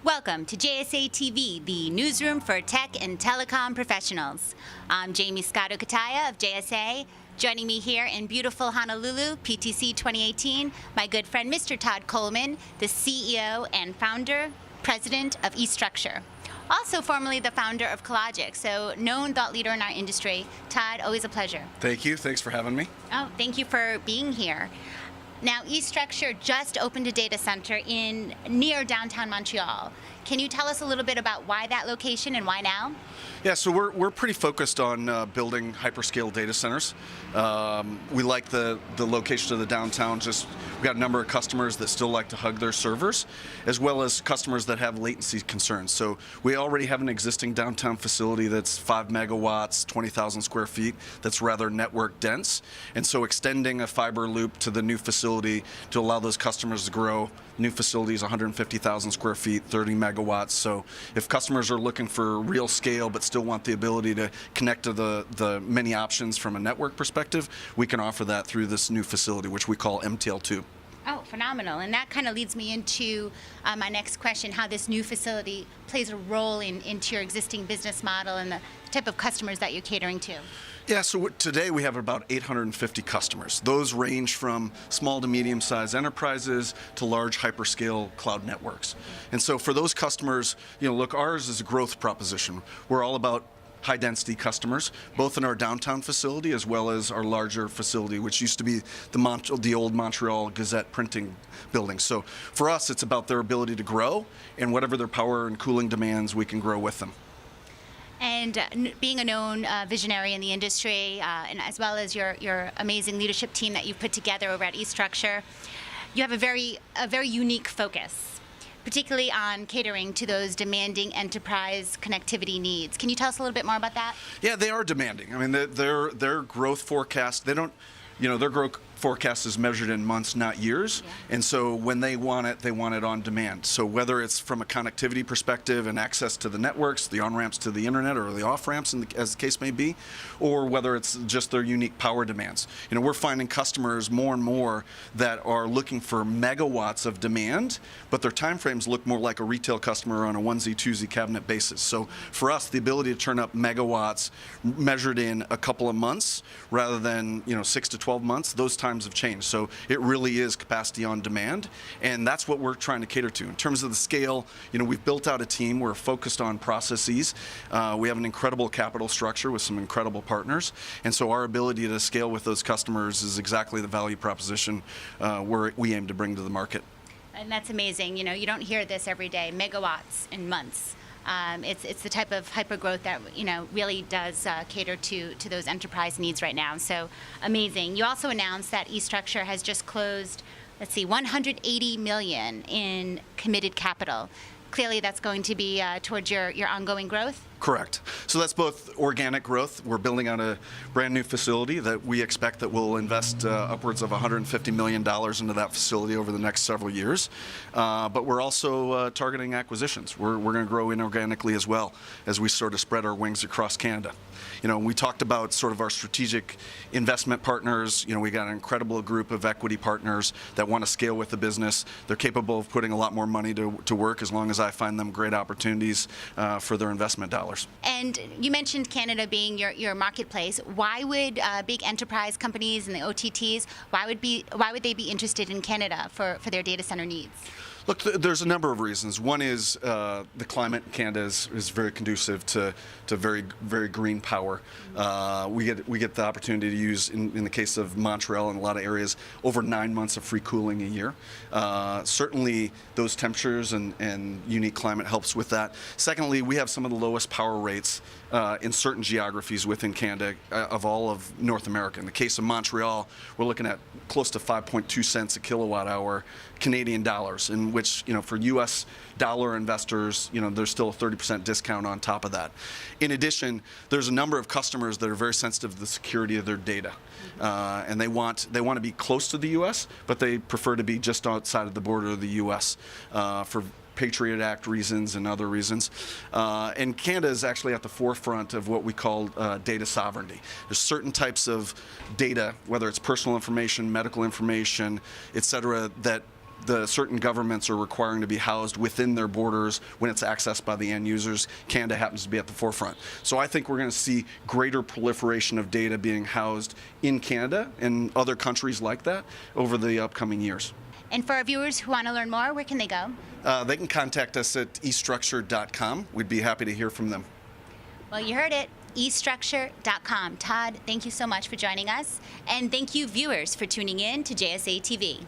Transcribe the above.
Welcome to JSA TV, the newsroom for tech and telecom professionals. I'm Jamie Scotto-Kataya of JSA. Joining me here in beautiful Honolulu, PTC 2018, my good friend Mr. Todd Coleman, the CEO and founder, president of eStruxture. Also formerly the founder of Collogic, so known thought leader in our industry. Todd, always a pleasure. Thank you. Thanks for having me. Oh, thank you for being here. Now, eStruxture just opened a data center near downtown Montreal. Can you tell us a little bit about why that location and why now? Yeah, so we're pretty focused on building hyperscale data centers. We like the location of the downtown. We've got a number of customers that still like to hug their servers, as well as customers that have latency concerns. So we already have an existing downtown facility that's 5 megawatts, 20,000 square feet, that's rather network dense. And so extending a fiber loop to the new facility to allow those customers to grow. New facility is 150,000 square feet, 30 megawatts. So if customers are looking for real scale but still want the ability to connect to the many options from a network perspective, we can offer that through this new facility, which we call MTL2. Oh, phenomenal. And that kind of leads me into my next question, how this new facility plays a role into your existing business model and the type of customers that you're catering to. Yeah, so today we have about 850 customers. Those range from small to medium-sized enterprises to large hyperscale cloud networks. And so for those customers, look, ours is a growth proposition. We're all about high-density customers, both in our downtown facility as well as our larger facility, which used to be the old Montreal Gazette printing building. So for us, it's about their ability to grow, and whatever their power and cooling demands, we can grow with them. And being a known visionary in the industry, and as well as your amazing leadership team that you've put together over at eStruxture, you have a very unique focus, particularly on catering to those demanding enterprise connectivity needs. Can you tell us a little bit more about that? Yeah, they are demanding. I mean, their growth forecast, their growth forecast is measured in months, not years. Yeah. And so when they want it on demand. So whether it's from a connectivity perspective and access to the networks, the on-ramps to the internet or the off-ramps, as the case may be, or whether it's just their unique power demands. We're finding customers more and more that are looking for megawatts of demand, but their timeframes look more like a retail customer on a onesie, twosie cabinet basis. So for us, the ability to turn up megawatts measured in a couple of months rather than 6 to 12 months, those times have changed. So it really is capacity on demand, and that's what we're trying to cater to. In terms of the scale, we've built out a team. We're focused on processes. We have an incredible capital structure with some incredible partners, and so our ability to scale with those customers is exactly the value proposition we aim to bring to the market. And that's amazing. You don't hear this every day, megawatts in months. It's the type of hypergrowth that really does cater to those enterprise needs right now. So amazing. You also announced that eStruxture has just closed, $180 million in committed capital. Clearly, that's going to be towards your ongoing growth. Correct. So that's both organic growth. We're building out a brand new facility that we expect that will invest upwards of $150 million into that facility over the next several years. But we're also targeting acquisitions. We're going to grow inorganically as well as we sort of spread our wings across Canada. We talked about sort of our strategic investment partners. We got an incredible group of equity partners that want to scale with the business. They're capable of putting a lot more money to work as long as I find them great opportunities for their investment dollars. And you mentioned Canada being your marketplace. Why would big enterprise companies and the OTTs, why would they be interested in Canada for their data center needs? Look, there's a number of reasons. One is the climate in Canada is very conducive to very, very green power. We get the opportunity to use, in the case of Montreal and a lot of areas, over 9 months of free cooling a year. Certainly, those temperatures and unique climate helps with that. Secondly, we have some of the lowest power rates in certain geographies within Canada of all of North America. In the case of Montreal, we're looking at close to 5.2 cents a kilowatt hour Canadian dollars, in which, for U.S. dollar investors, there's still a 30% discount on top of that. In addition, there's a number of customers that are very sensitive to the security of their data, and they want to be close to the U.S., but they prefer to be just outside of the border of the U.S. For Patriot Act reasons and other reasons. And Canada is actually at the forefront of what we call data sovereignty. There's certain types of data, whether it's personal information, medical information, et cetera, that the certain governments are requiring to be housed within their borders when it's accessed by the end users. Canada happens to be at the forefront. So I think we're going to see greater proliferation of data being housed in Canada and other countries like that over the upcoming years. And for our viewers who want to learn more, where can they go? They can contact us at eStruxture.com. We'd be happy to hear from them. Well, you heard it. eStruxture.com. Todd, thank you so much for joining us. And thank you, viewers, for tuning in to JSA TV.